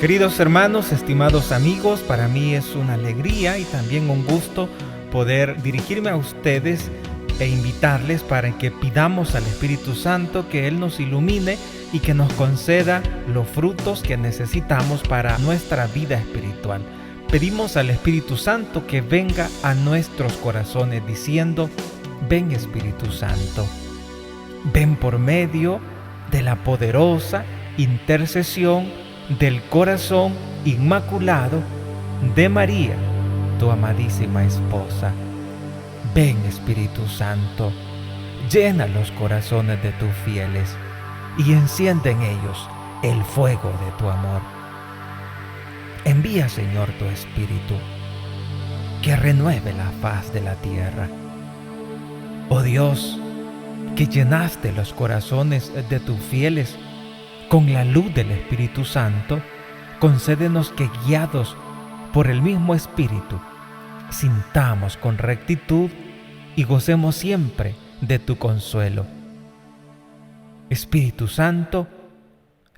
Queridos hermanos, estimados amigos, para mí es una alegría y también un gusto poder dirigirme a ustedes e invitarles para que pidamos al Espíritu Santo que Él nos ilumine y que nos conceda los frutos que necesitamos para nuestra vida espiritual. Pedimos al Espíritu Santo que venga a nuestros corazones diciendo: ven Espíritu Santo, ven por medio de la poderosa intercesión del corazón inmaculado de María, tu amadísima esposa. Ven Espíritu Santo, llena los corazones de tus fieles y enciende en ellos el fuego de tu amor. Envía, Señor, tu Espíritu, que renueve la faz de la tierra. Oh Dios, que llenaste los corazones de tus fieles con la luz del Espíritu Santo, concédenos que, guiados por el mismo Espíritu, sintamos con rectitud y gocemos siempre de tu consuelo. Espíritu Santo,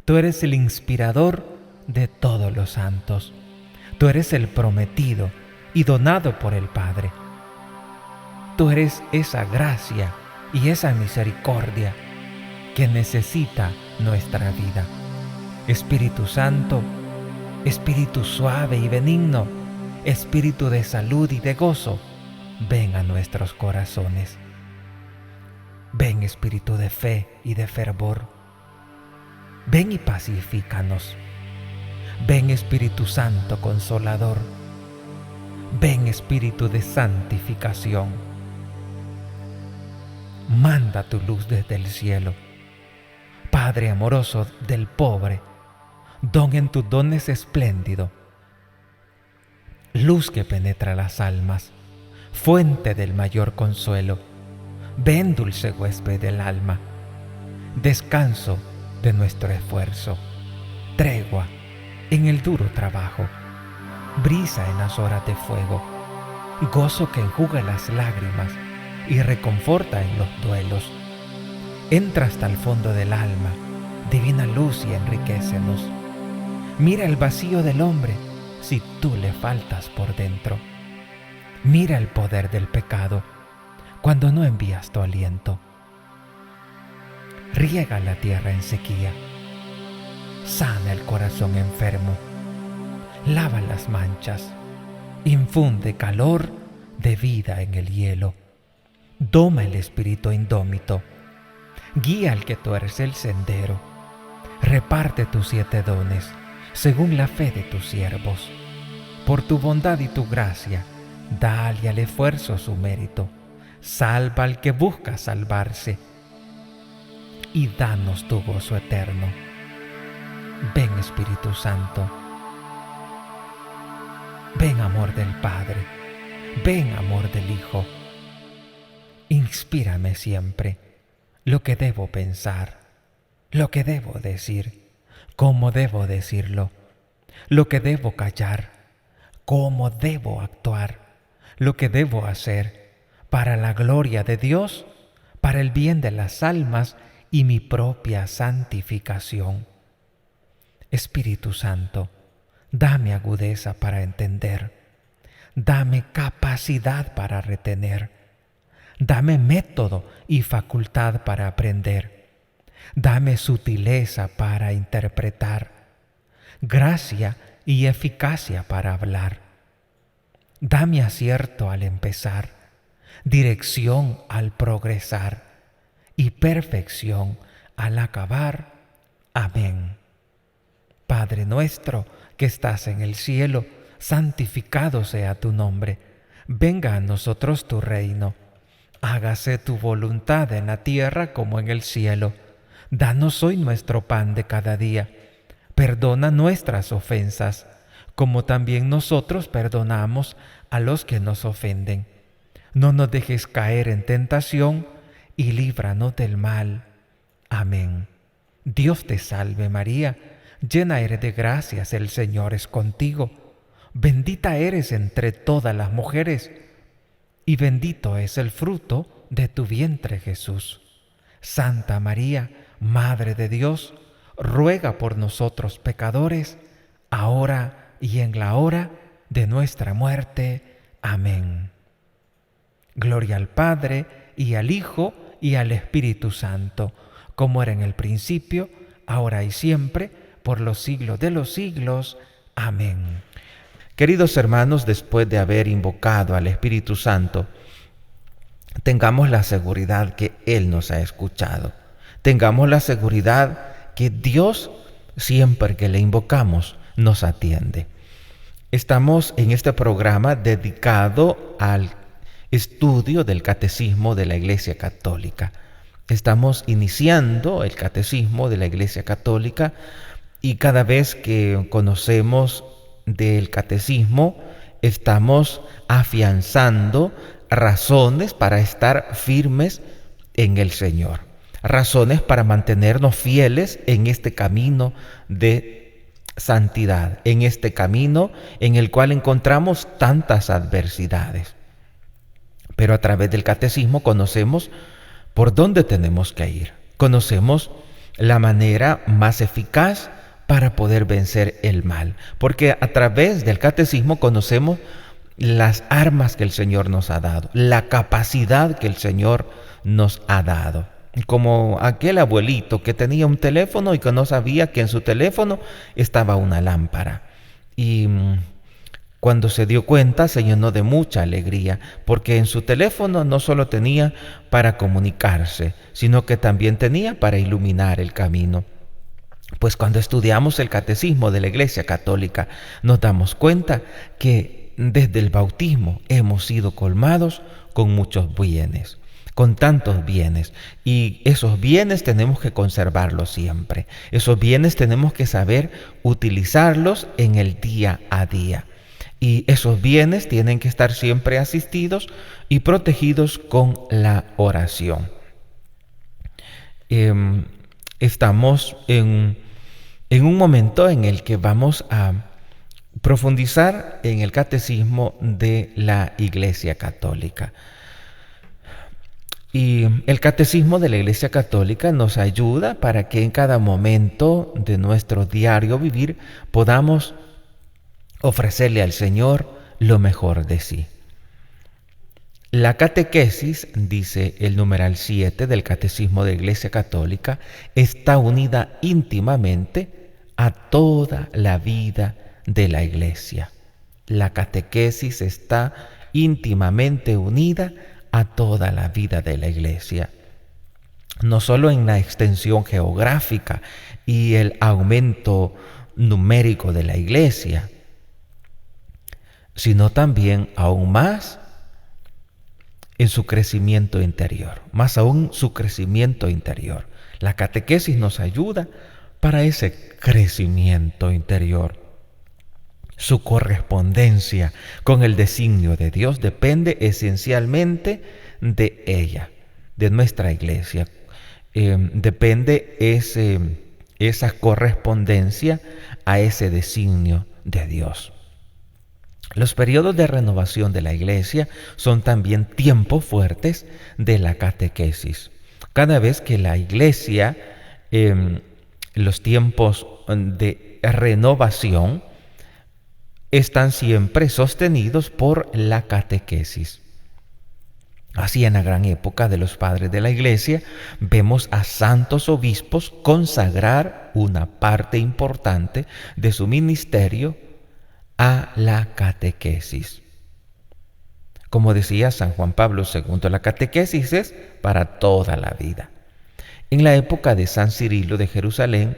tú eres el inspirador de todos los santos. Tú eres el prometido y donado por el Padre. Tú eres esa gracia y esa misericordia que necesita nuestra vida. Espíritu Santo, Espíritu suave y benigno, Espíritu de salud y de gozo, ven a nuestros corazones. Ven Espíritu de fe y de fervor. Ven y pacifícanos. Ven Espíritu Santo Consolador. Ven Espíritu de santificación. Manda tu luz desde el cielo. Padre amoroso del pobre, don en tus dones espléndido. Luz que penetra las almas, fuente del mayor consuelo. Ven, dulce huésped del alma, descanso de nuestro esfuerzo, tregua en el duro trabajo, brisa en las horas de fuego, gozo que enjuga las lágrimas y reconforta en los duelos. Entra hasta el fondo del alma, divina luz, y enriquécenos. Mira el vacío del hombre si tú le faltas por dentro. Mira el poder del pecado cuando no envías tu aliento. Riega la tierra en sequía, sana el corazón enfermo, lava las manchas, infunde calor de vida en el hielo, doma el espíritu indómito, guía al que tuerce el sendero, reparte tus 7 dones según la fe de tus siervos. Por tu bondad y tu gracia, dale al esfuerzo su mérito, salva al que busca salvarse y danos tu gozo eterno. Ven Espíritu Santo, ven amor del Padre, ven amor del Hijo. Inspírame siempre lo que debo pensar, lo que debo decir, cómo debo decirlo, lo que debo callar, cómo debo actuar, lo que debo hacer, para la gloria de Dios, para el bien de las almas y mi propia santificación. Espíritu Santo, dame agudeza para entender, dame capacidad para retener, dame método y facultad para aprender, dame sutileza para interpretar, gracia y eficacia para hablar. Dame acierto al empezar, dirección al progresar y perfección al acabar. Amén. Padre nuestro que estás en el cielo, santificado sea tu nombre. Venga a nosotros tu reino. Hágase tu voluntad en la tierra como en el cielo. Danos hoy nuestro pan de cada día. Perdona nuestras ofensas, como también nosotros perdonamos a los que nos ofenden. No nos dejes caer en tentación y líbranos del mal. Amén. Dios te salve María, llena eres de gracias, el Señor es contigo. Bendita eres entre todas las mujeres, y bendito es el fruto de tu vientre Jesús. Santa María, Madre de Dios, ruega por nosotros pecadores, ahora y en la hora de nuestra muerte. Amén. Gloria al Padre, y al Hijo, y al Espíritu Santo, como era en el principio, ahora y siempre, por los siglos de los siglos. Amén. Queridos hermanos, después de haber invocado al Espíritu Santo, tengamos la seguridad que Él nos ha escuchado. Tengamos la seguridad que Dios, siempre que le invocamos, nos atiende. Estamos en este programa dedicado al estudio del Catecismo de la Iglesia Católica. Estamos iniciando el Catecismo de la Iglesia Católica y cada vez que conocemos del Catecismo estamos afianzando razones para estar firmes en el Señor, razones para mantenernos fieles en este camino de santidad, en este camino en el cual encontramos tantas adversidades. Pero a través del Catecismo conocemos por dónde tenemos que ir, conocemos la manera más eficaz para poder vencer el mal, porque a través del Catecismo conocemos las armas que el Señor nos ha dado, la capacidad que el Señor nos ha dado. Como aquel abuelito que tenía un teléfono y que no sabía que en su teléfono estaba una lámpara. Y cuando se dio cuenta se llenó de mucha alegría, porque en su teléfono no solo tenía para comunicarse, sino que también tenía para iluminar el camino. Pues cuando estudiamos el Catecismo de la Iglesia Católica nos damos cuenta que desde el bautismo hemos sido colmados con muchos bienes, con tantos bienes, y esos bienes tenemos que conservarlos siempre. Esos bienes tenemos que saber utilizarlos en el día a día, y esos bienes tienen que estar siempre asistidos y protegidos con la oración. Estamos en un momento en el que vamos a profundizar en el Catecismo de la Iglesia Católica. Y el Catecismo de la Iglesia Católica nos ayuda para que en cada momento de nuestro diario vivir podamos ofrecerle al Señor lo mejor de sí. La catequesis, dice el numeral 7 del Catecismo de la Iglesia Católica, está unida íntimamente a toda la vida de la Iglesia. La catequesis está íntimamente unida a toda la vida de la Iglesia. No solo en la extensión geográfica y el aumento numérico de la Iglesia, sino también aún más en su crecimiento interior, más aún su crecimiento interior. La catequesis nos ayuda para ese crecimiento interior. Su correspondencia con el designio de Dios depende esencialmente de ella, de nuestra Iglesia. Depende esa correspondencia a ese designio de Dios. Los periodos de renovación de la Iglesia son también tiempos fuertes de la catequesis. Cada vez que la Iglesia, los tiempos de renovación, están siempre sostenidos por la catequesis. Así, en la gran época de los padres de la Iglesia, vemos a santos obispos consagrar una parte importante de su ministerio a la catequesis. Como decía San Juan Pablo II, la catequesis es para toda la vida. En la época de San Cirilo de Jerusalén,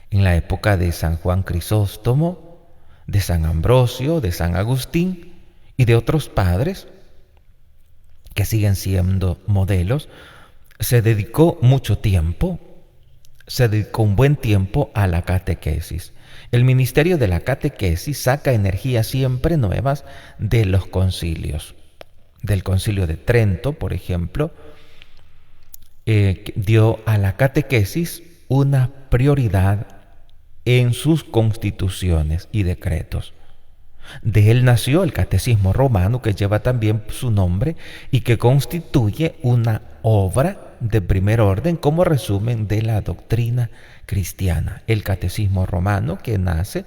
en la época de San Juan Crisóstomo, de San Ambrosio, de San Agustín y de otros padres que siguen siendo modelos, se dedicó mucho tiempo, se dedicó un buen tiempo a la catequesis. El ministerio de la catequesis saca energías siempre nuevas de los concilios. Del concilio de Trento, por ejemplo, dio a la catequesis una prioridad en sus constituciones y decretos. De él nació el Catecismo Romano, que lleva también su nombre y que constituye una obra de primer orden como resumen de la doctrina cristiana, el Catecismo Romano, que nace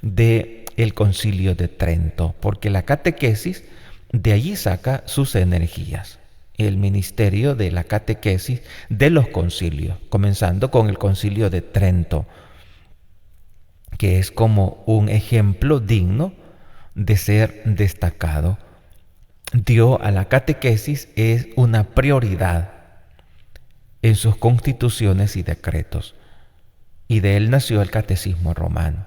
del Concilio de Trento, porque la catequesis de allí saca sus energías. El ministerio de la catequesis de los concilios, comenzando con el Concilio de Trento, que es como un ejemplo digno de ser destacado. Dio a la catequesis es una prioridad en sus constituciones y decretos, y de él nació el Catecismo Romano.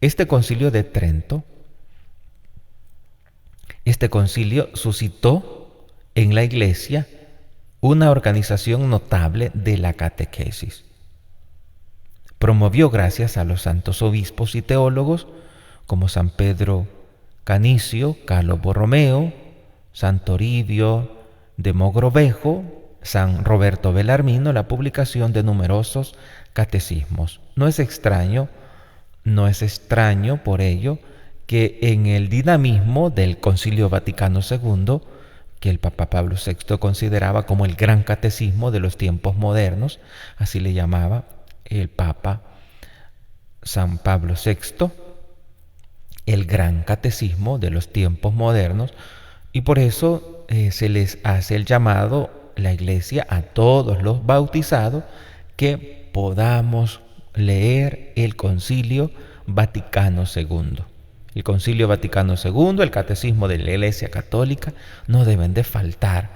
Este Concilio de Trento, este concilio suscitó en la Iglesia una organización notable de la catequesis. Promovió, gracias a los santos obispos y teólogos como San Pedro Canicio, Carlo Borromeo, San Toribio de Mogrovejo, San Roberto Bellarmino, la publicación de numerosos catecismos. No es extraño por ello que en el dinamismo del Concilio Vaticano II, que el Papa Pablo VI consideraba como el gran catecismo de los tiempos modernos, así le llamaba el Papa San Pablo VI, el gran catecismo de los tiempos modernos, y por eso se les hace el llamado, la Iglesia, a todos los bautizados, que podamos leer el Concilio Vaticano II. El Concilio Vaticano II, el Catecismo de la Iglesia Católica, no deben de faltar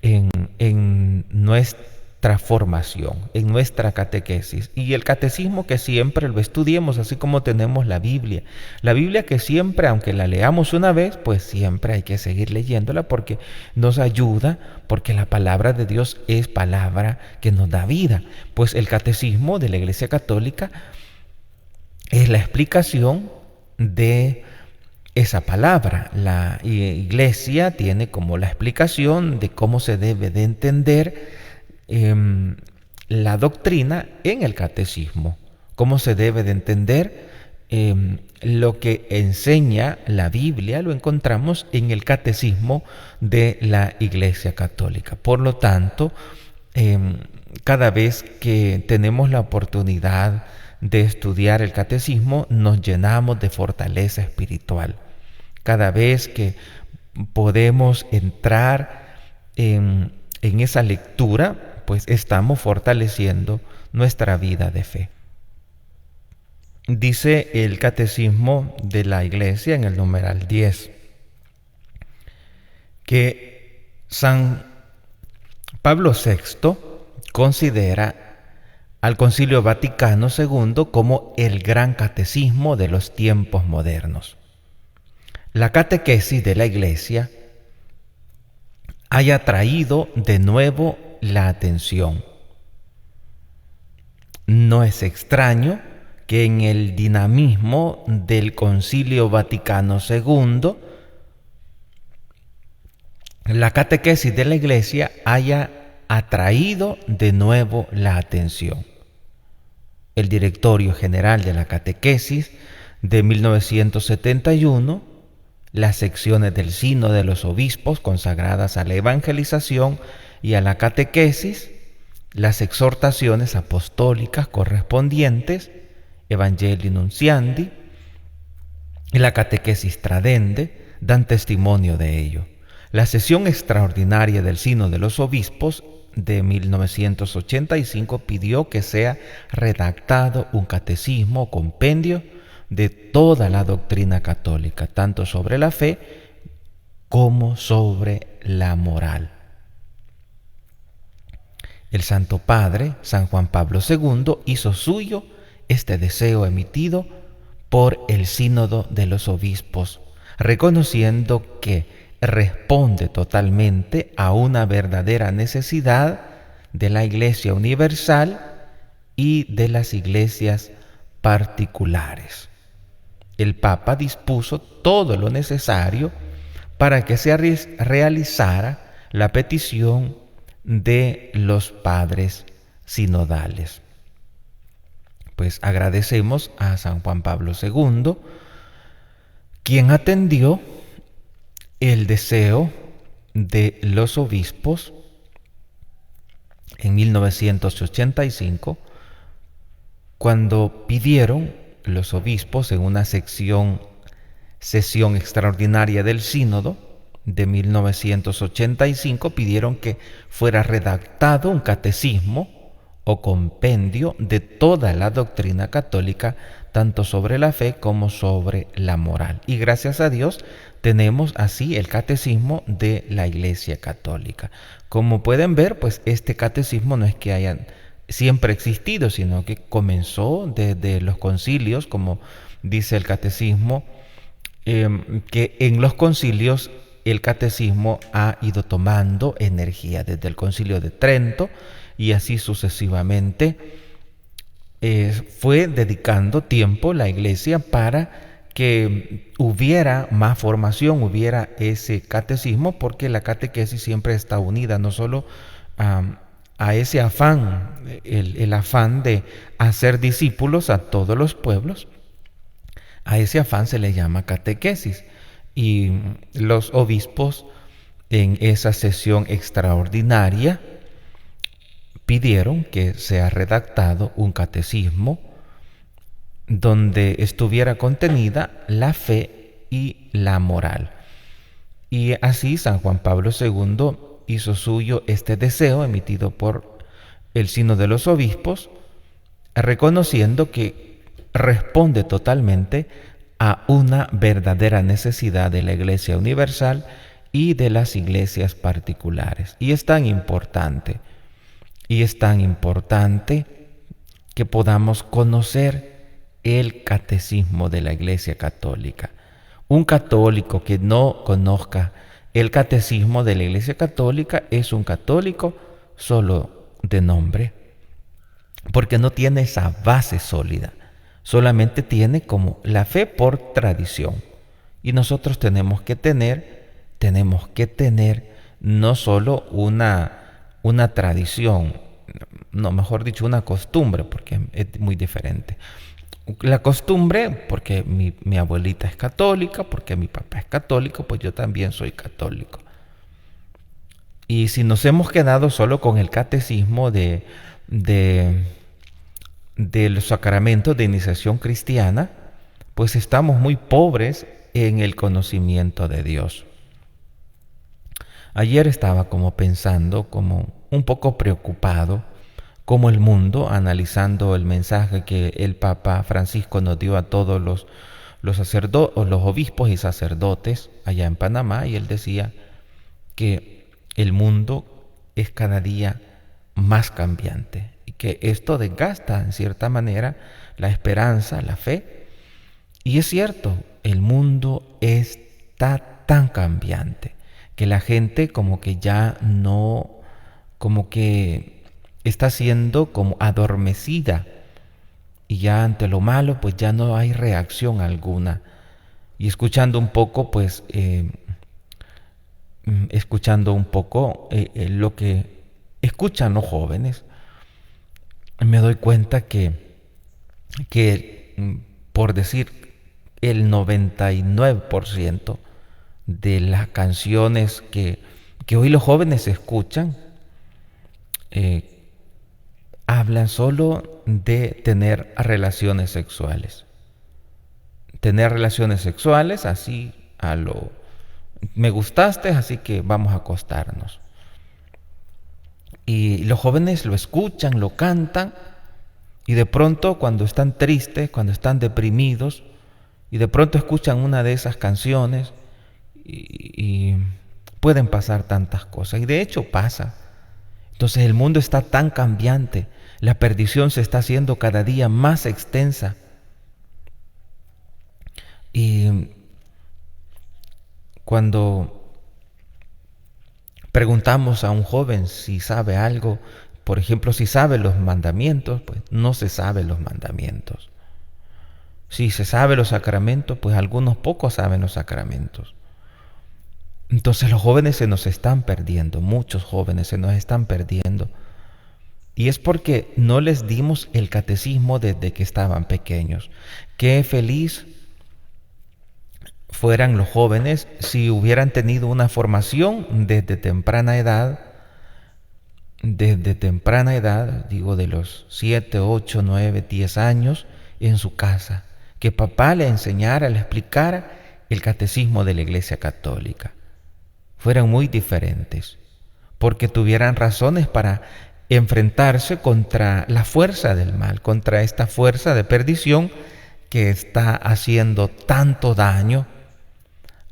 en nuestra formación, en nuestra catequesis. Y el catecismo que siempre lo estudiemos, así como tenemos la Biblia. La Biblia que siempre, aunque la leamos una vez, pues siempre hay que seguir leyéndola porque nos ayuda, porque la palabra de Dios es palabra que nos da vida. Pues el catecismo de la Iglesia Católica es la explicación de esa palabra. La Iglesia tiene como la explicación de cómo se debe de entender la doctrina en el catecismo, cómo se debe de entender lo que enseña la Biblia, lo encontramos en el catecismo de la Iglesia Católica. Por lo tanto, cada vez que tenemos la oportunidad de estudiar el catecismo, nos llenamos de fortaleza espiritual. Cada vez que podemos entrar en esa lectura, pues estamos fortaleciendo nuestra vida de fe. Dice el Catecismo de la Iglesia en el numeral 10 que San Pablo VI considera al Concilio Vaticano II como el gran catecismo de los tiempos modernos. La catequesis de la Iglesia haya traído de nuevo la atención. No es extraño que en el dinamismo del Concilio Vaticano II, la catequesis de la Iglesia haya atraído de nuevo la atención. El Directorio General de la Catequesis de 1971, las secciones del Sínodo de los Obispos consagradas a la evangelización y a la catequesis, las exhortaciones apostólicas correspondientes, Evangelii Nunciandi y la catequesis Tradende, dan testimonio de ello. La sesión extraordinaria del Sínodo de los Obispos de 1985 pidió que sea redactado un catecismo o compendio de toda la doctrina católica, tanto sobre la fe como sobre la moral. El Santo Padre, San Juan Pablo II, hizo suyo este deseo emitido por el Sínodo de los Obispos, reconociendo que responde totalmente a una verdadera necesidad de la Iglesia universal y de las iglesias particulares. El Papa dispuso todo lo necesario para que se realizara la petición de los padres sinodales. Pues agradecemos a San Juan Pablo II, quien atendió el deseo de los obispos en 1985, cuando pidieron los obispos en una sesión extraordinaria del Sínodo de 1985, pidieron que fuera redactado un catecismo o compendio de toda la doctrina católica, tanto sobre la fe como sobre la moral. Y gracias a Dios tenemos así el catecismo de la Iglesia Católica. Como pueden ver, pues este catecismo no es que haya siempre existido, sino que comenzó desde los concilios, como dice el catecismo, que en los concilios el catecismo ha ido tomando energía desde el concilio de Trento y así sucesivamente. Fue dedicando tiempo la Iglesia para que hubiera más formación, hubiera ese catecismo, porque la catequesis siempre está unida no solo a ese afán, el afán de hacer discípulos a todos los pueblos. A ese afán se le llama catequesis, y los obispos en esa sesión extraordinaria pidieron que sea redactado un catecismo donde estuviera contenida la fe y la moral. Y así San Juan Pablo II hizo suyo este deseo emitido por el Sínodo de los Obispos, reconociendo que responde totalmente a una verdadera necesidad de la Iglesia universal y de las iglesias particulares. Y es tan importante que podamos conocer el catecismo de la Iglesia Católica. Un católico que no conozca el catecismo de la Iglesia Católica es un católico solo de nombre, porque no tiene esa base sólida, solamente tiene como la fe por tradición. Y nosotros tenemos que tener no solo una tradición, no, mejor dicho, una costumbre, porque es muy diferente. La costumbre, porque mi abuelita es católica, porque mi papá es católico, pues yo también soy católico. Y si nos hemos quedado solo con el catecismo de los sacramentos de iniciación cristiana, pues estamos muy pobres en el conocimiento de Dios. Ayer estaba como pensando, como un poco preocupado, como el mundo, analizando el mensaje que el Papa Francisco nos dio a todos los obispos y sacerdotes allá en Panamá, y él decía que el mundo es cada día más cambiante y que esto desgasta en cierta manera la esperanza, la fe. Y es cierto, el mundo está tan cambiante que la gente como que ya no, como que está siendo como adormecida, y ya ante lo malo pues ya no hay reacción alguna. Y escuchando un poco pues lo que escuchan los jóvenes, me doy cuenta que por decir el 99% de las canciones que hoy los jóvenes escuchan hablan solo de tener relaciones sexuales. Tener relaciones sexuales así a lo me gustaste, así que vamos a acostarnos. Y los jóvenes lo escuchan, lo cantan, y de pronto cuando están tristes, cuando están deprimidos, y de pronto escuchan una de esas canciones, y pueden pasar tantas cosas. Y de hecho pasa. Entonces el mundo está tan cambiante, la perdición se está haciendo cada día más extensa. Y cuando preguntamos a un joven si sabe algo, por ejemplo, si sabe los mandamientos, pues no se sabe los mandamientos. Si se sabe los sacramentos, pues algunos pocos saben los sacramentos. Entonces los jóvenes se nos están perdiendo, muchos jóvenes se nos están perdiendo. Y es porque no les dimos el catecismo desde que estaban pequeños. Qué feliz fueran los jóvenes si hubieran tenido una formación desde temprana edad desde temprana edad, digo de los 7, 8, 9, 10 años, en su casa, que papá le enseñara, le explicara el catecismo de la Iglesia Católica. Fueran muy diferentes, porque tuvieran razones para enfrentarse contra la fuerza del mal, contra esta fuerza de perdición que está haciendo tanto daño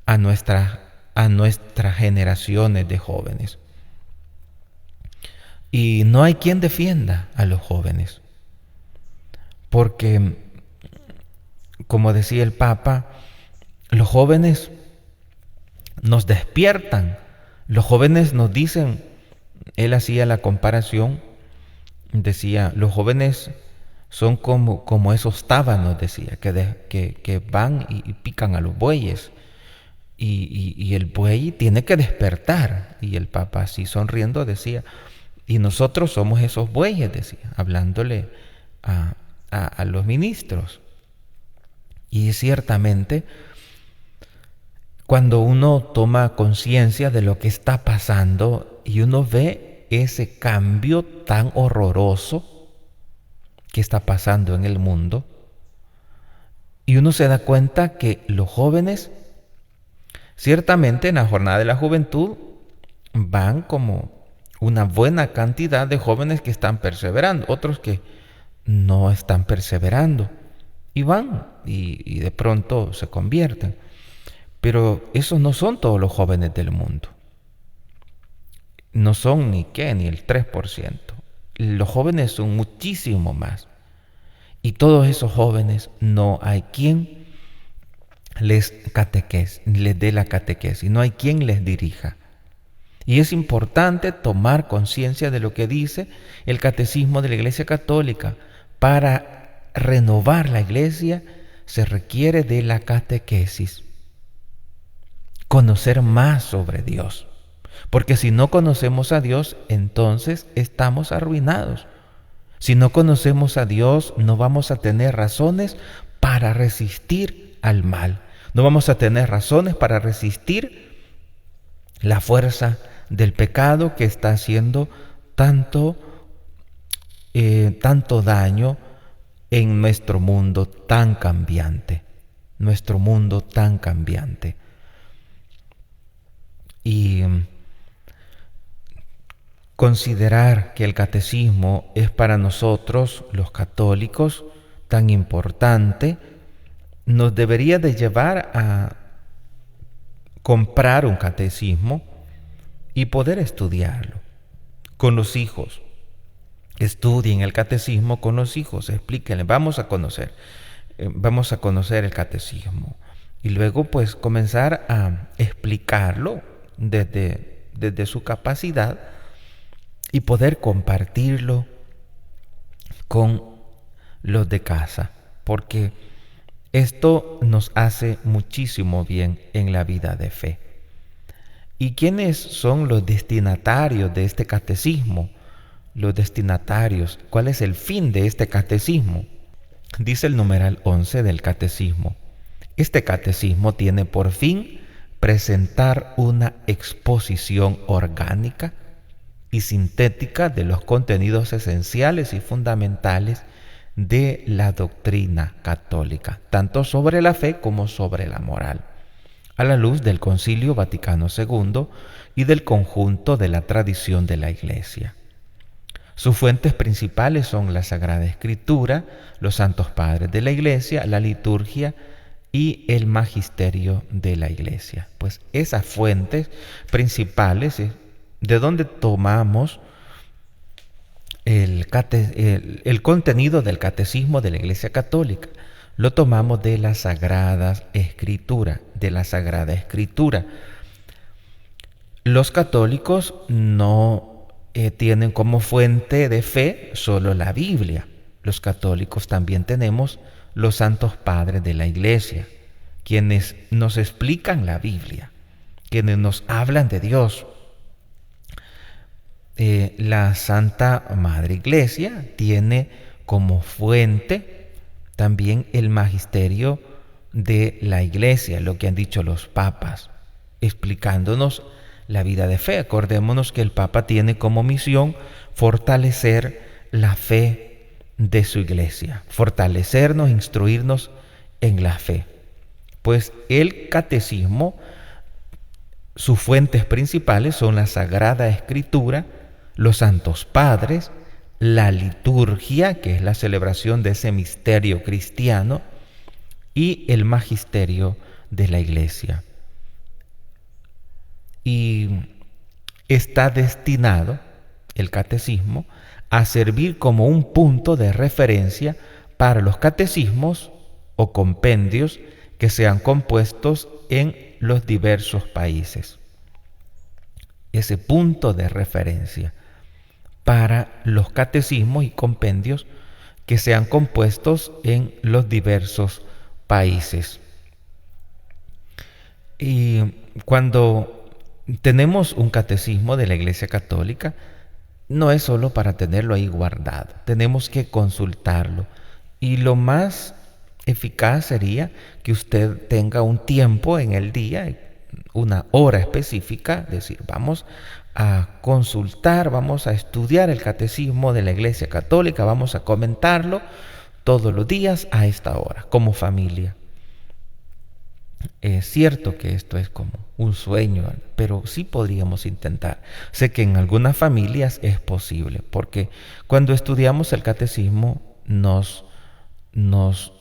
a nuestras generaciones de jóvenes. Y no hay quien defienda a los jóvenes, porque, como decía el Papa, los jóvenes nos despiertan, los jóvenes nos dicen, él hacía la comparación, decía, los jóvenes son como esos tábanos, decía, que van y pican a los bueyes, y el buey tiene que despertar, y el Papa así sonriendo decía, y nosotros somos esos bueyes, decía, hablándole a los ministros. Y ciertamente, cuando uno toma conciencia de lo que está pasando y uno ve ese cambio tan horroroso que está pasando en el mundo, y uno se da cuenta que los jóvenes, ciertamente en la jornada de la juventud, van como una buena cantidad de jóvenes que están perseverando, otros que no están perseverando, y van y de pronto se convierten. Pero esos no son todos los jóvenes del mundo. No son ni el 3%. Los jóvenes son muchísimo más. Y todos esos jóvenes no hay quien les dé la catequesis, no hay quien les dirija. Y es importante tomar conciencia de lo que dice el Catecismo de la Iglesia Católica. Para renovar la Iglesia se requiere de la catequesis. Conocer más sobre Dios. Porque si no conocemos a Dios, entonces estamos arruinados. Si no conocemos a Dios, no vamos a tener razones para resistir al mal. No vamos a tener razones para resistir la fuerza del pecado que está haciendo tanto daño en nuestro mundo tan cambiante. Nuestro mundo tan cambiante. Y considerar que el catecismo es para nosotros, los católicos, tan importante, nos debería de llevar a comprar un catecismo y poder estudiarlo con los hijos. Estudien el catecismo con los hijos, explíquenle, vamos a conocer el catecismo. Y luego pues comenzar a explicarlo desde su capacidad y poder compartirlo con los de casa, porque esto nos hace muchísimo bien en la vida de fe. ¿Y quiénes son los destinatarios de este catecismo? Los destinatarios, ¿cuál es el fin de este catecismo? Dice el numeral 11 del catecismo. Este catecismo tiene por fin presentar una exposición orgánica y sintética de los contenidos esenciales y fundamentales de la doctrina católica, tanto sobre la fe como sobre la moral, a la luz del Concilio Vaticano II y del conjunto de la tradición de la Iglesia. Sus fuentes principales son la Sagrada Escritura, los Santos Padres de la Iglesia, la liturgia y el magisterio de la Iglesia. Pues esas fuentes principales es de donde tomamos el contenido del catecismo de la Iglesia Católica. Lo tomamos de la Sagrada Escritura, Los católicos no tienen como fuente de fe solo la Biblia. Los católicos también tenemos los santos padres de la Iglesia, quienes nos explican la Biblia, quienes nos hablan de Dios. La Santa Madre Iglesia tiene como fuente también el magisterio de la Iglesia, lo que han dicho los papas, explicándonos la vida de fe. Acordémonos que el Papa tiene como misión fortalecer la fe de su iglesia, fortalecernos, instruirnos en la fe. Pues el catecismo, sus fuentes principales son la Sagrada Escritura, los Santos Padres, la liturgia, que es la celebración de ese misterio cristiano, y el magisterio de la Iglesia. Y está destinado el catecismo a servir como un punto de referencia para los catecismos o compendios que sean compuestos en los diversos países. Ese punto de referencia para los catecismos y compendios que sean compuestos en los diversos países. Y cuando tenemos un catecismo de la Iglesia Católica, no es solo para tenerlo ahí guardado, tenemos que consultarlo. Y lo más eficaz sería que usted tenga un tiempo en el día, una hora específica, es decir, vamos a consultar, vamos a estudiar el catecismo de la Iglesia Católica, vamos a comentarlo todos los días a esta hora, como familia. Es cierto que esto es como un sueño, pero sí podríamos intentar. Sé que en algunas familias es posible, porque cuando estudiamos el catecismo nos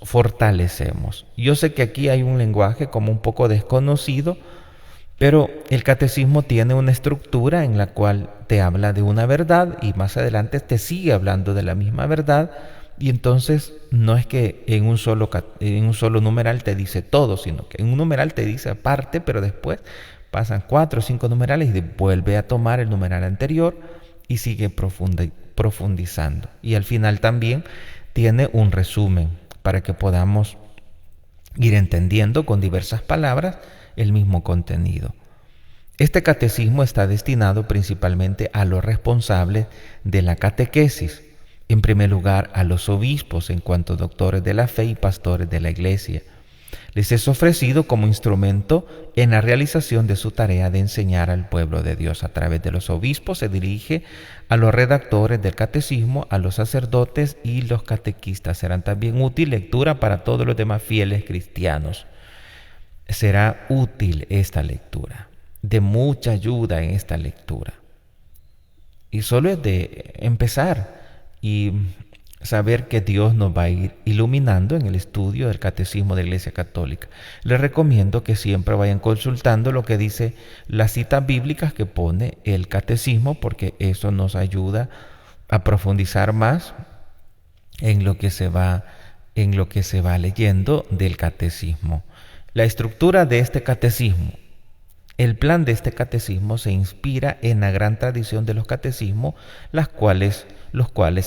fortalecemos. Yo sé que aquí hay un lenguaje como un poco desconocido, pero el catecismo tiene una estructura en la cual te habla de una verdad y más adelante te sigue hablando de la misma verdad. Y entonces no es que en un solo numeral te dice todo, sino que en un numeral te dice aparte, pero después pasan 4 o 5 numerales y vuelve a tomar el numeral anterior y sigue profundizando. Y al final también tiene un resumen para que podamos ir entendiendo con diversas palabras el mismo contenido. Este catecismo está destinado principalmente a los responsables de la catequesis. En primer lugar, a los obispos en cuanto doctores de la fe y pastores de la Iglesia. Les es ofrecido como instrumento en la realización de su tarea de enseñar al pueblo de Dios. A través de los obispos se dirige a los redactores del catecismo, a los sacerdotes y los catequistas. Serán también útil lectura para todos los demás fieles cristianos. Será útil esta lectura, de mucha ayuda en esta lectura. Y solo es de empezar y saber que Dios nos va a ir iluminando en el estudio del Catecismo de la Iglesia Católica. Les recomiendo que siempre vayan consultando lo que dice las citas bíblicas que pone el Catecismo, porque eso nos ayuda a profundizar más en lo que se va leyendo del Catecismo. La estructura de este Catecismo. El plan de este catecismo se inspira en la gran tradición de los catecismos, los cuales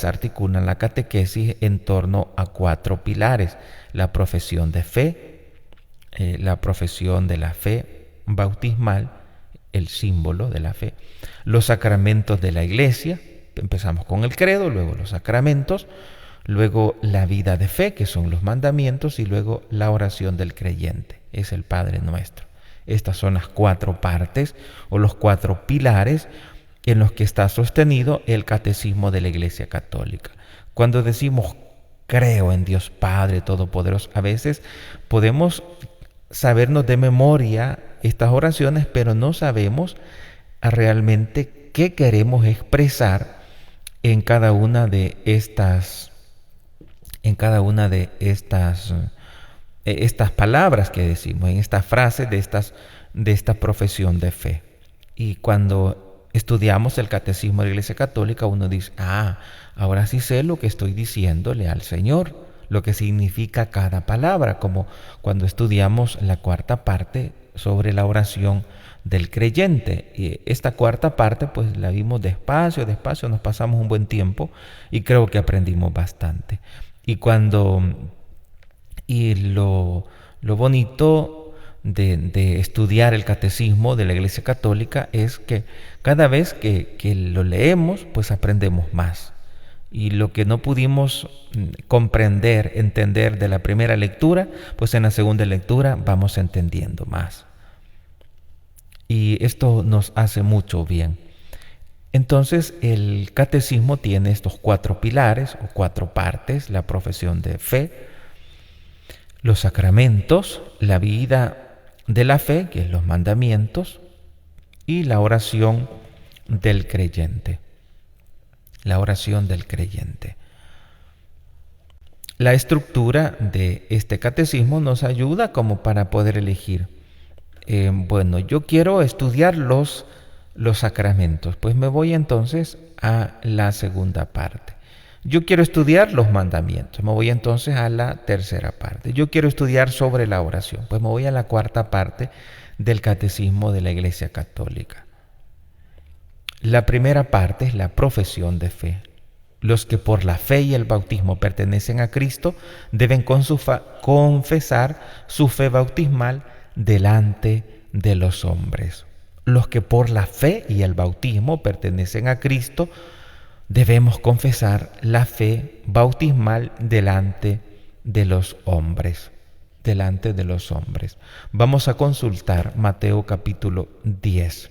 articulan la catequesis en torno a 4 pilares: la profesión de fe, la profesión de la fe bautismal, el símbolo de la fe, los sacramentos de la Iglesia, empezamos con el credo, luego los sacramentos, luego la vida de fe, que son los mandamientos, y luego la oración del creyente, es el Padre Nuestro. Estas son las 4 partes o los 4 pilares en los que está sostenido el catecismo de la Iglesia Católica. Cuando decimos creo en Dios Padre Todopoderoso, a veces podemos sabernos de memoria estas oraciones, pero no sabemos realmente qué queremos expresar en cada una de estas palabras que decimos, en estas frases de esta profesión de fe. Y cuando estudiamos el catecismo de la Iglesia Católica, uno dice, ahora sí sé lo que estoy diciéndole al Señor, lo que significa cada palabra, como cuando estudiamos la 4ª parte sobre la oración del creyente. Y esta 4ª parte pues la vimos despacio, nos pasamos un buen tiempo y creo que aprendimos bastante. Y lo bonito de estudiar el catecismo de la Iglesia Católica es que cada vez que lo leemos, pues aprendemos más. Y lo que no pudimos comprender, entender de la primera lectura, pues en la segunda lectura vamos entendiendo más. Y esto nos hace mucho bien. Entonces el catecismo tiene estos 4 pilares o 4 partes: la profesión de fe, los sacramentos, la vida de la fe, que es los mandamientos, y la oración del creyente. La oración del creyente. La estructura de este catecismo nos ayuda como para poder elegir. Bueno, yo quiero estudiar los sacramentos, pues me voy entonces a la segunda parte. Yo quiero estudiar los mandamientos, me voy entonces a la tercera parte. Yo quiero estudiar sobre la oración, pues me voy a la cuarta parte del catecismo de la Iglesia Católica. La primera parte es la profesión de fe. Los que por la fe y el bautismo pertenecen a Cristo deben confesar su fe bautismal delante de los hombres. Los que por la fe y el bautismo pertenecen a Cristo debemos confesar la fe bautismal delante de los hombres. Delante de los hombres. Vamos a consultar Mateo capítulo 10,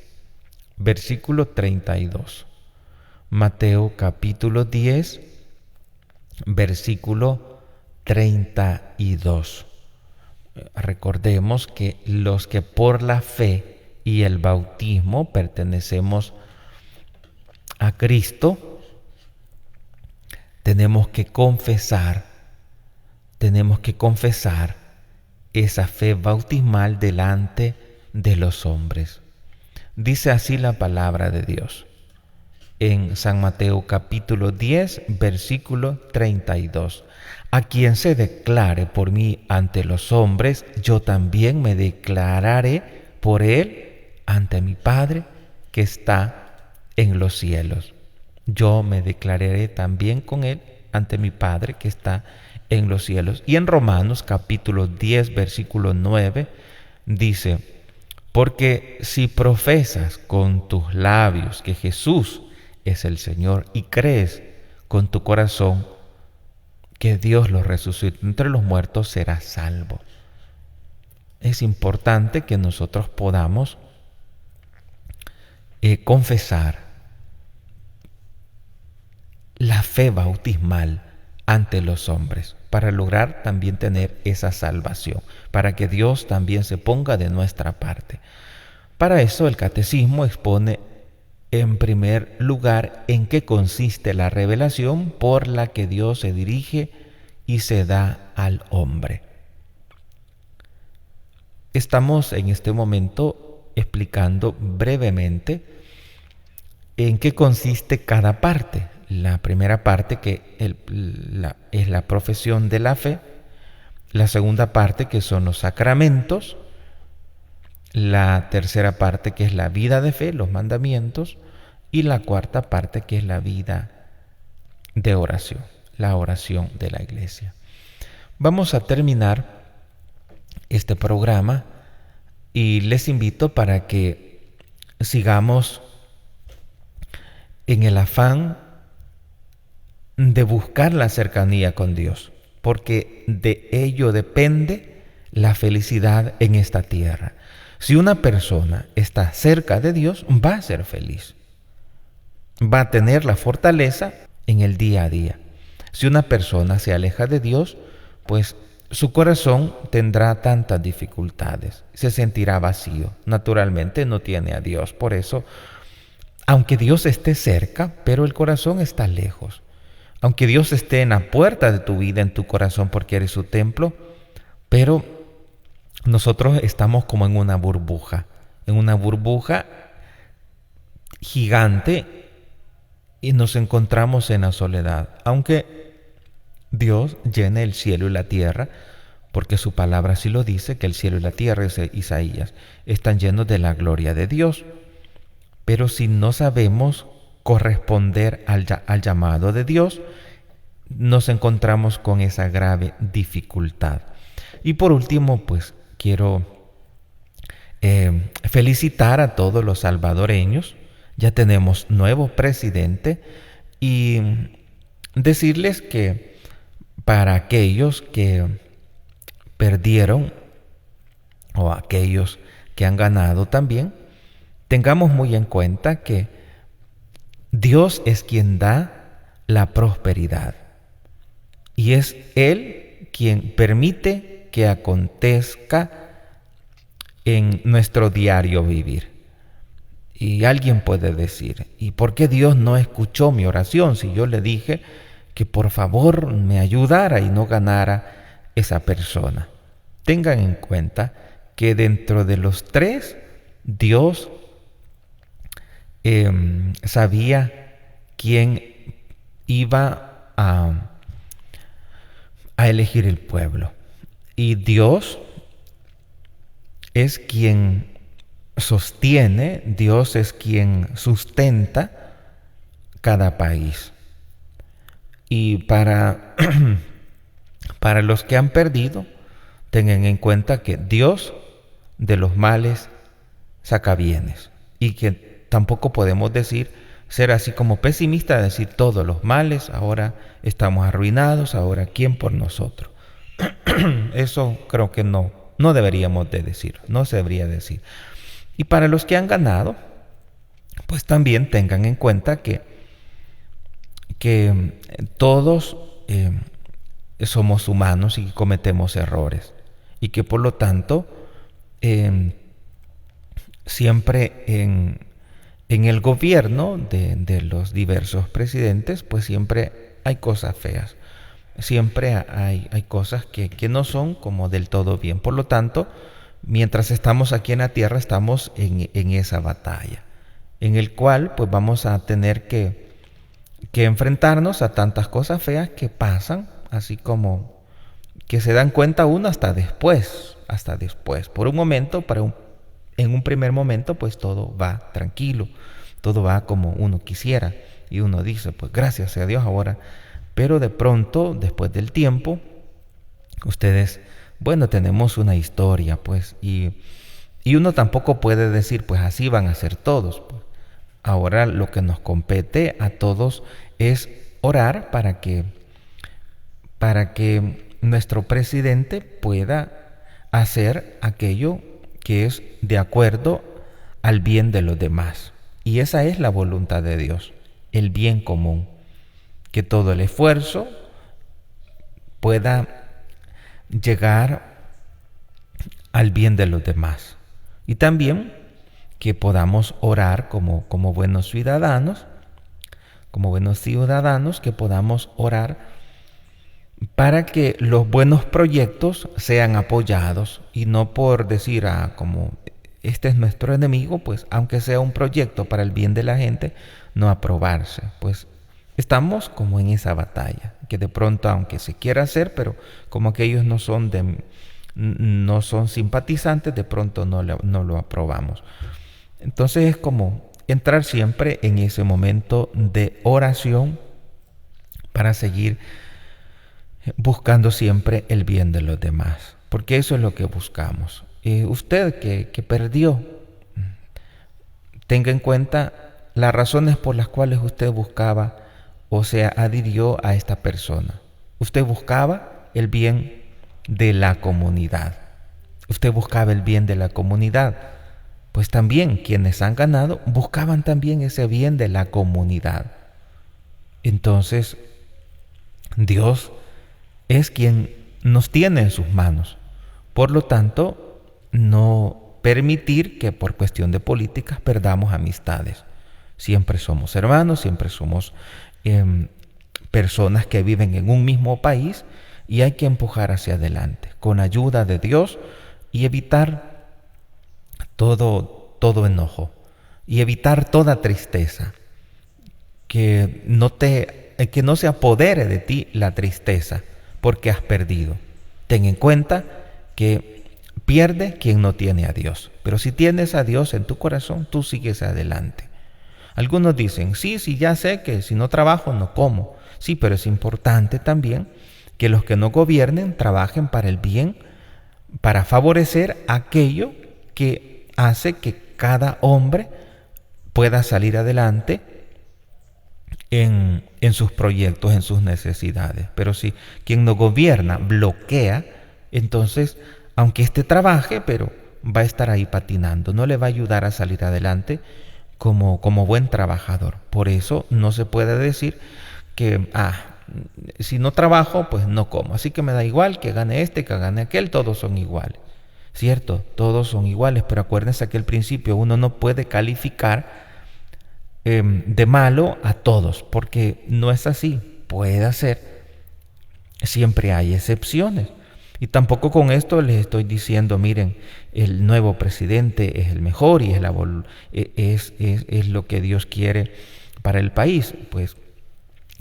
versículo 32. Mateo capítulo 10, versículo 32. Recordemos que los que por la fe y el bautismo pertenecemos a Cristo, tenemos que confesar esa fe bautismal delante de los hombres. Dice así la palabra de Dios. En San Mateo capítulo 10, versículo 32. A quien se declare por mí ante los hombres, yo también me declararé por él ante mi Padre que está en los cielos. Yo me declararé también con él ante mi Padre que está en los cielos. Y en Romanos capítulo 10, versículo 9, dice: porque si profesas con tus labios que Jesús es el Señor y crees con tu corazón que Dios lo resucitó entre los muertos, serás salvo. Es importante que nosotros podamos confesar la fe bautismal ante los hombres para lograr también tener esa salvación, para que Dios también se ponga de nuestra parte. Para eso el catecismo expone en primer lugar en qué consiste la revelación por la que Dios se dirige y se da al hombre. Estamos en este momento explicando brevemente en qué consiste cada parte. La primera parte que es la profesión de la fe, la segunda parte que son los sacramentos, la tercera parte que es la vida de fe, los mandamientos, y la cuarta parte que es la vida de oración, la oración de la Iglesia. Vamos a terminar este programa y les invito para que sigamos en el afán de buscar la cercanía con Dios, porque de ello depende la felicidad en esta tierra. Si una persona está cerca de Dios, va a ser feliz. Va a tener la fortaleza en el día a día. Si una persona se aleja de Dios, pues su corazón tendrá tantas dificultades, se sentirá vacío. Naturalmente no tiene a Dios. Por eso, aunque Dios esté cerca, pero el corazón está lejos. Aunque Dios esté en la puerta de tu vida, en tu corazón, porque eres su templo, pero nosotros estamos como en una burbuja gigante, y nos encontramos en la soledad. Aunque Dios llene el cielo y la tierra, porque su palabra así lo dice, que el cielo y la tierra, dice Isaías, están llenos de la gloria de Dios. Pero si no sabemos corresponder al llamado de Dios, nos encontramos con esa grave dificultad. Y por último, pues quiero felicitar a todos los salvadoreños. Ya tenemos nuevo presidente y decirles que para aquellos que perdieron o aquellos que han ganado también, tengamos muy en cuenta que Dios es quien da la prosperidad y es Él quien permite que acontezca en nuestro diario vivir. Y alguien puede decir, ¿y por qué Dios no escuchó mi oración si yo le dije que por favor me ayudara y no ganara esa persona? Tengan en cuenta que dentro de los tres, Dios sabía quién iba a elegir el pueblo. Y Dios es quien sostiene, Dios es quien sustenta cada país. Y para los que han perdido, tengan en cuenta que Dios de los males saca bienes. Y que tampoco podemos ser así como pesimista, decir todos los males, ahora estamos arruinados, ahora ¿quién por nosotros? Eso creo que no deberíamos de decir, no se debería decir. Y para los que han ganado, pues también tengan en cuenta que todos somos humanos y cometemos errores. Y que por lo tanto, siempre en el gobierno de los diversos presidentes, pues siempre hay cosas feas. Siempre hay cosas que no son como del todo bien. Por lo tanto, mientras estamos aquí en la tierra, estamos en esa batalla, en el cual pues vamos a tener que enfrentarnos a tantas cosas feas que pasan, así como que se dan cuenta uno hasta después. Por un momento, en un primer momento, pues todo va tranquilo, todo va como uno quisiera, y uno dice, pues gracias a Dios ahora. Pero de pronto, después del tiempo, ustedes, bueno, tenemos una historia, pues, y uno tampoco puede decir, pues así van a ser todos. Pues. Ahora lo que nos compete a todos es orar para que nuestro presidente pueda hacer aquello que es de acuerdo al bien de los demás. Y esa es la voluntad de Dios, el bien común. Que todo el esfuerzo pueda llegar al bien de los demás. Y también que podamos orar como buenos ciudadanos, que podamos orar para que los buenos proyectos sean apoyados y no por decir, como este es nuestro enemigo, pues aunque sea un proyecto para el bien de la gente, no aprobarse. Pues estamos como en esa batalla, que de pronto, aunque se quiera hacer, pero como que ellos no son simpatizantes, de pronto no lo aprobamos. Entonces es como entrar siempre en ese momento de oración para seguir buscando siempre el bien de los demás, porque eso es lo que buscamos. Usted que perdió, tenga en cuenta las razones por las cuales usted buscaba o se adhirió a esta persona. Usted buscaba el bien de la comunidad. Usted buscaba el bien de la comunidad. Pues también quienes han ganado buscaban también ese bien de la comunidad. Entonces, Dios es quien nos tiene en sus manos. Por lo tanto, no permitir que por cuestión de políticas perdamos amistades. Siempre somos hermanos, siempre somos personas que viven en un mismo país y hay que empujar hacia adelante con ayuda de Dios y evitar todo enojo y evitar toda tristeza. Que no se apodere de ti la tristeza porque has perdido. Ten en cuenta que pierde quien no tiene a Dios. Pero si tienes a Dios en tu corazón, tú sigues adelante. Algunos dicen, sí, ya sé que si no trabajo no como. Sí, pero es importante también que los que no gobiernen trabajen para el bien, para favorecer aquello que hace que cada hombre pueda salir adelante en sus proyectos, en sus necesidades. Pero si quien no gobierna bloquea, entonces, aunque éste trabaje, pero va a estar ahí patinando, no le va a ayudar a salir adelante, como buen trabajador. Por eso no se puede decir que, si no trabajo, pues no como. Así que me da igual que gane este, que gane aquel, todos son iguales. Cierto, todos son iguales, pero acuérdense que al principio uno no puede calificar de malo a todos, porque no es así. Puede ser, siempre hay excepciones. Y tampoco con esto les estoy diciendo, miren, el nuevo presidente es el mejor y es lo que Dios quiere para el país. Pues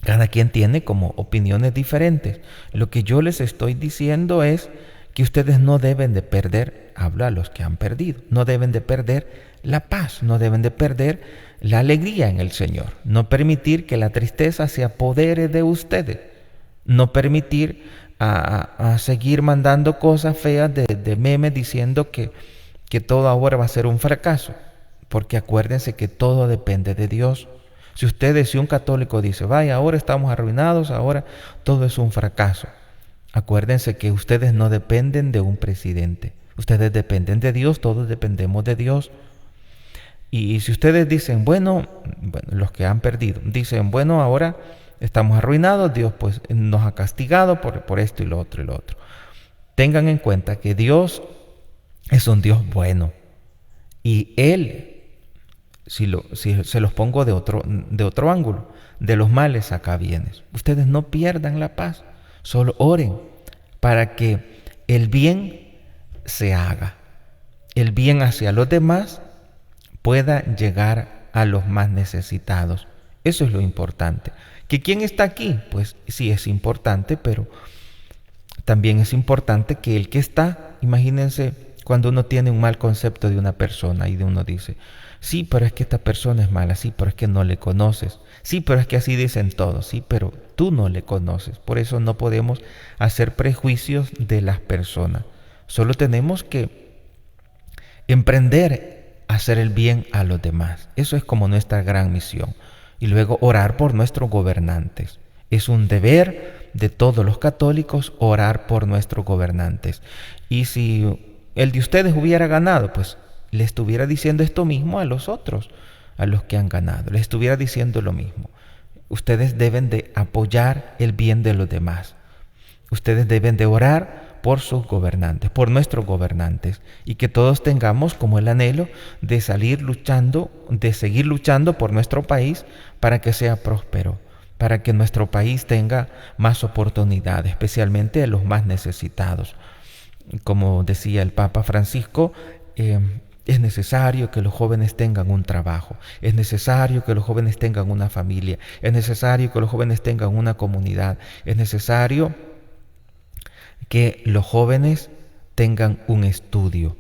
cada quien tiene como opiniones diferentes. Lo que yo les estoy diciendo es que ustedes no deben de perder, hablo a los que han perdido, no deben de perder la paz, no deben de perder la alegría en el Señor, no permitir que la tristeza se apodere de ustedes, no permitir a seguir mandando cosas feas de memes diciendo que todo ahora va a ser un fracaso, porque acuérdense que todo depende de Dios. Si un católico dice, vaya, ahora estamos arruinados, ahora todo es un fracaso, acuérdense que ustedes no dependen de un presidente, ustedes dependen de Dios, todos dependemos de Dios. Y si ustedes dicen, bueno, los que han perdido, dicen, bueno, ahora estamos arruinados, Dios pues nos ha castigado por esto y lo otro y lo otro. Tengan en cuenta que Dios es un Dios bueno. Y Él, si se los pongo de otro ángulo, de los males saca bienes. Ustedes no pierdan la paz, solo oren para que el bien se haga. El bien hacia los demás pueda llegar a los más necesitados. Eso es lo importante. ¿Que quién está aquí? Pues sí es importante, pero también es importante que el que está, imagínense cuando uno tiene un mal concepto de una persona y de uno dice, sí, pero es que esta persona es mala, sí, pero es que no le conoces, sí, pero es que así dicen todos, sí, pero tú no le conoces. Por eso no podemos hacer prejuicios de las personas. Solo tenemos que emprender hacer el bien a los demás. Eso es como nuestra gran misión. Y luego orar por nuestros gobernantes. Es un deber de todos los católicos orar por nuestros gobernantes. Y si el de ustedes hubiera ganado, pues le estuviera diciendo esto mismo a los otros, a los que han ganado. Les estuviera diciendo lo mismo. Ustedes deben de apoyar el bien de los demás. Ustedes deben de orar por sus gobernantes, por nuestros gobernantes, y que todos tengamos como el anhelo de seguir luchando por nuestro país para que sea próspero, para que nuestro país tenga más oportunidades, especialmente a los más necesitados. Como decía el Papa Francisco, es necesario que los jóvenes tengan un trabajo, es necesario que los jóvenes tengan una familia, es necesario que los jóvenes tengan una comunidad, es necesario que los jóvenes tengan un estudio.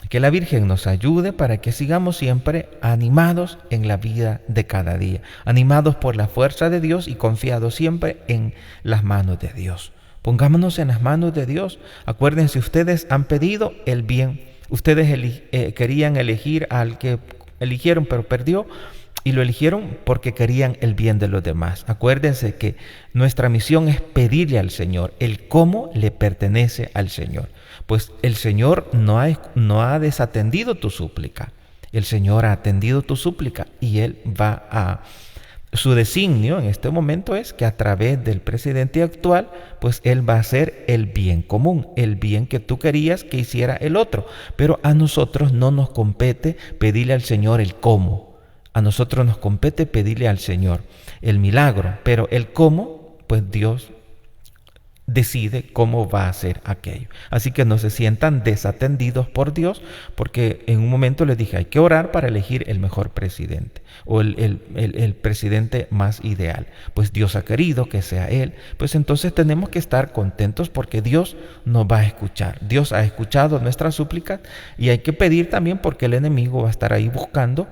Que la Virgen nos ayude para que sigamos siempre animados en la vida de cada día, animados por la fuerza de Dios y confiados siempre en las manos de Dios. Pongámonos en las manos de Dios. Acuérdense, ustedes han pedido el bien. Ustedes querían elegir al que eligieron pero perdió, y lo eligieron porque querían el bien de los demás. Acuérdense que nuestra misión es pedirle al Señor. El cómo le pertenece al Señor. Pues el Señor no ha desatendido tu súplica. El Señor ha atendido tu súplica y Él su designio en este momento es que a través del presidente actual, pues Él va a hacer el bien común, el bien que tú querías que hiciera el otro. Pero a nosotros no nos compete pedirle al Señor el cómo. A nosotros nos compete pedirle al Señor el milagro, pero el cómo, pues Dios decide cómo va a hacer aquello. Así que no se sientan desatendidos por Dios, porque en un momento les dije, hay que orar para elegir el mejor presidente o el presidente más ideal. Pues Dios ha querido que sea Él, pues entonces tenemos que estar contentos porque Dios nos va a escuchar. Dios ha escuchado nuestras súplicas y hay que pedir también porque el enemigo va a estar ahí buscando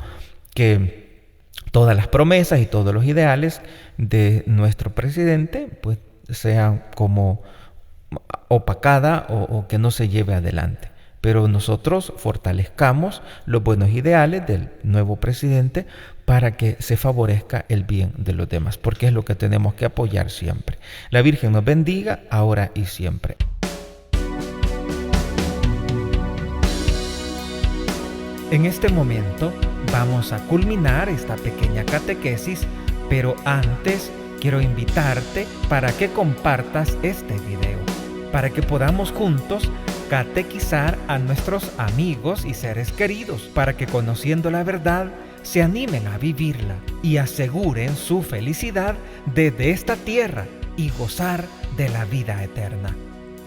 que todas las promesas y todos los ideales de nuestro presidente pues sean como opacada o que no se lleve adelante. Pero nosotros fortalezcamos los buenos ideales del nuevo presidente para que se favorezca el bien de los demás, porque es lo que tenemos que apoyar siempre. La Virgen nos bendiga ahora y siempre. En este momento, vamos a culminar esta pequeña catequesis, pero antes quiero invitarte para que compartas este video, para que podamos juntos catequizar a nuestros amigos y seres queridos, para que conociendo la verdad se animen a vivirla y aseguren su felicidad desde esta tierra y gozar de la vida eterna.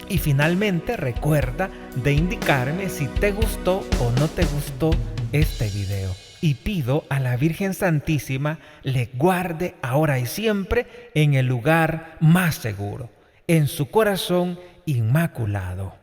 Y finalmente recuerda de indicarme si te gustó o no te gustó este video. Y pido a la Virgen Santísima le guarde ahora y siempre en el lugar más seguro, en su corazón inmaculado.